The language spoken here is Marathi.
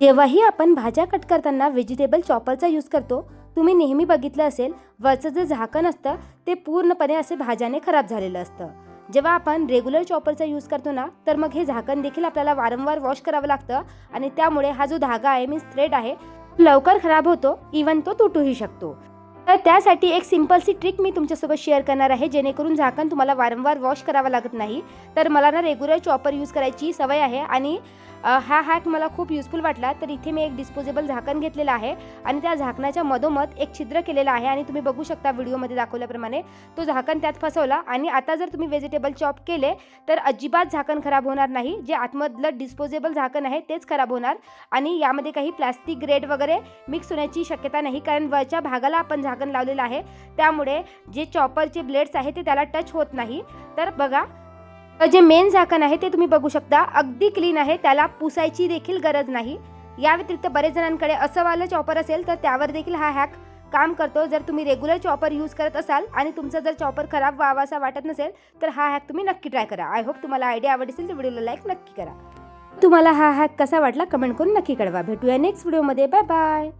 जेव्हाही आपण भाज्या कट करताना व्हेजिटेबल चॉपरचा यूज करतो, तुम्ही नेहमी बघितलं असेल वरचं जे झाकण असतं ते पूर्णपणे असे भाज्याने खराब झालेलं असतं. जेव्हा आपण रेग्युलर चॉपरचा यूज करतो ना, तर मग हे झाकण देखील आपल्याला वारंवार वॉश करावं लागतं आणि त्यामुळे हा जो धागा आहे मीन्स थ्रेड आहे लवकर खराब होतो, इवन तो तुटूही शकतो. तर त्यासाठी एक सिंपलसी ट्रिक मी तुमच्यासोबत शेअर करणार आहे, जेणेकरून झाकण तुम्हाला वारंवार वॉश करावं लागत नाही. तर मला ना रेग्युलर चॉपर यूज करायची सवय आहे आणि हा हॅक मला खूप युजफुल वाटला. तर इथे मी एक डिस्पोजेबल झाकण घेतलेलं आहे आणि त्या झाकणाच्या मधोमध एक छिद्र केलेलं आहे आणि तुम्ही बघू शकता व्हिडिओमध्ये दाखवल्याप्रमाणे तो झाकण त्यात फसवला. आणि आता जर तुम्ही व्हेजिटेबल चॉप केले तर अजिबात झाकण खराब होणार नाही. जे आतमधलं डिस्पोजेबल झाकण आहे तेच खराब होणार आणि यामध्ये काही प्लास्टिक ग्रेड वगैरे मिक्स होण्याची शक्यता नाही, कारण वरच्या भागाला आपण झाकण लावलेलं आहे, त्यामुळे जे चॉपरचे ब्लेड्स आहे ते त्याला टच होत नाही. तर बघा, जे मेन झाकण आहे ते तुम्ही बघू शकता अगदी क्लीन आहे, त्याला पुसायची देखील गरज नाही. या व्यतिरिक्त बरेच जणांकडे असं वालं चॉपर असेल तर त्यावर देखील हा हॅक काम करतो. जर तुम्ही रेग्युलर चॉपर यूज करत असाल आणि तुमचा जर चॉपर खराब व्हावासा वाटत नसेल तर हा हॅक तुम्ही नक्की ट्राय करा. आय होप तुम्हाला आयडिया आवडली असेल तर व्हिडिओला लाईक नक्की करा. तुम्हाला हा हॅक कसा वाटला कमेंट करून नक्की कळवा. भेटूया नेक्स्ट व्हिडिओमध्ये. Bye bye.